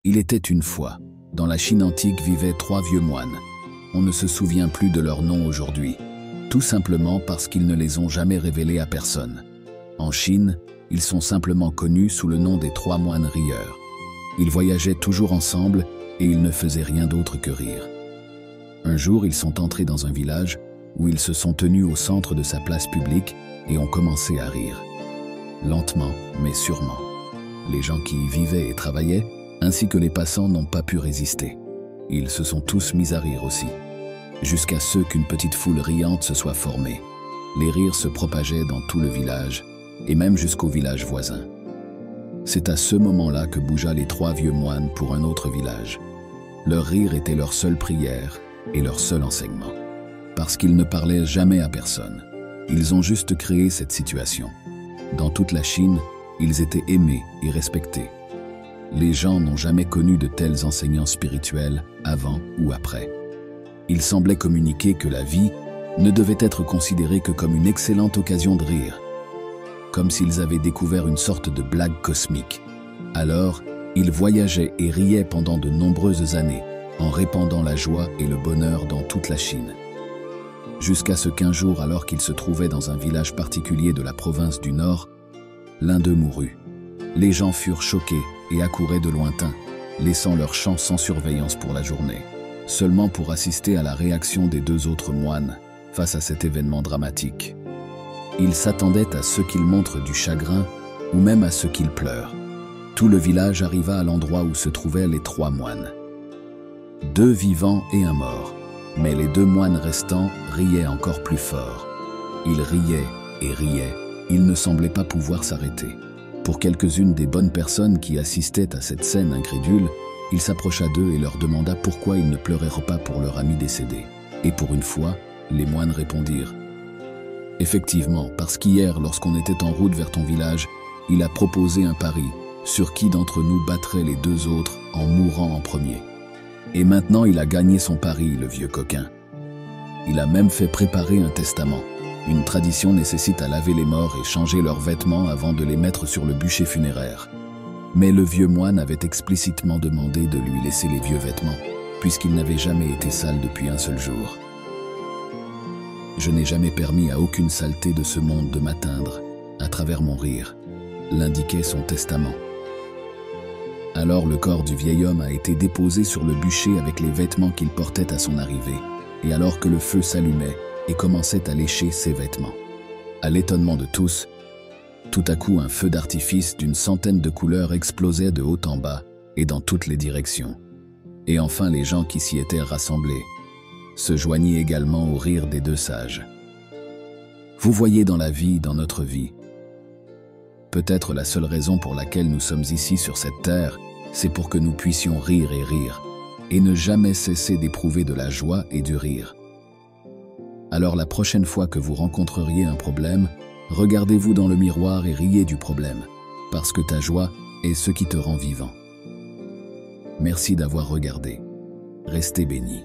Il était une fois, dans la Chine antique vivaient 3 vieux moines. On ne se souvient plus de leur nom aujourd'hui, tout simplement parce qu'ils ne les ont jamais révélés à personne. En Chine, ils sont simplement connus sous le nom des 3 moines rieurs. Ils voyageaient toujours ensemble et ils ne faisaient rien d'autre que rire. Un jour, ils sont entrés dans un village où ils se sont tenus au centre de sa place publique et ont commencé à rire. Lentement, mais sûrement. Les gens qui y vivaient et travaillaient, ainsi que les passants, n'ont pas pu résister. Ils se sont tous mis à rire aussi, jusqu'à ce qu'une petite foule riante se soit formée. Les rires se propageaient dans tout le village, et même jusqu'au village voisin. C'est à ce moment-là que bougea les 3 vieux moines pour un autre village. Leur rire était leur seule prière et leur seul enseignement. Parce qu'ils ne parlaient jamais à personne. Ils ont juste créé cette situation. Dans toute la Chine, ils étaient aimés et respectés. Les gens n'ont jamais connu de tels enseignants spirituels avant ou après. Ils semblaient communiquer que la vie ne devait être considérée que comme une excellente occasion de rire, comme s'ils avaient découvert une sorte de blague cosmique. Alors, ils voyageaient et riaient pendant de nombreuses années, en répandant la joie et le bonheur dans toute la Chine. Jusqu'à ce qu'un jour, alors qu'ils se trouvaient dans un village particulier de la province du Nord, l'un d'eux mourut. Les gens furent choqués et accouraient de lointain, laissant leur champ sans surveillance pour la journée, seulement pour assister à la réaction des 2 autres moines face à cet événement dramatique. Ils s'attendaient à ce qu'ils montrent du chagrin ou même à ce qu'ils pleurent. Tout le village arriva à l'endroit où se trouvaient les 3 moines. 2 vivants et un mort, mais les 2 moines restants riaient encore plus fort. Ils riaient et riaient, ils ne semblaient pas pouvoir s'arrêter. Pour quelques-unes des bonnes personnes qui assistaient à cette scène incrédule, il s'approcha d'eux et leur demanda pourquoi ils ne pleurèrent pas pour leur ami décédé. Et pour une fois, les moines répondirent « Effectivement, parce qu'hier, lorsqu'on était en route vers ton village, il a proposé un pari sur qui d'entre nous battrait les 2 autres en mourant en premier. Et maintenant, il a gagné son pari, le vieux coquin. Il a même fait préparer un testament. Une tradition nécessite à laver les morts et changer leurs vêtements avant de les mettre sur le bûcher funéraire. Mais le vieux moine avait explicitement demandé de lui laisser les vieux vêtements, puisqu'il n'avait jamais été sale depuis un seul jour. Je n'ai jamais permis à aucune saleté de ce monde de m'atteindre, à travers mon rire, l'indiquait son testament. Alors le corps du vieil homme a été déposé sur le bûcher avec les vêtements qu'il portait à son arrivée, et alors que le feu s'allumait, et commençait à lécher ses vêtements. À l'étonnement de tous, tout à coup un feu d'artifice d'une centaine de couleurs explosait de haut en bas et dans toutes les directions. Et enfin les gens qui s'y étaient rassemblés se joignirent également au rire des 2 sages. Vous voyez, dans la vie, dans notre vie, peut-être la seule raison pour laquelle nous sommes ici sur cette terre, c'est pour que nous puissions rire, et ne jamais cesser d'éprouver de la joie et du rire. Alors la prochaine fois que vous rencontreriez un problème, regardez-vous dans le miroir et riez du problème, parce que ta joie est ce qui te rend vivant. Merci d'avoir regardé. Restez bénis.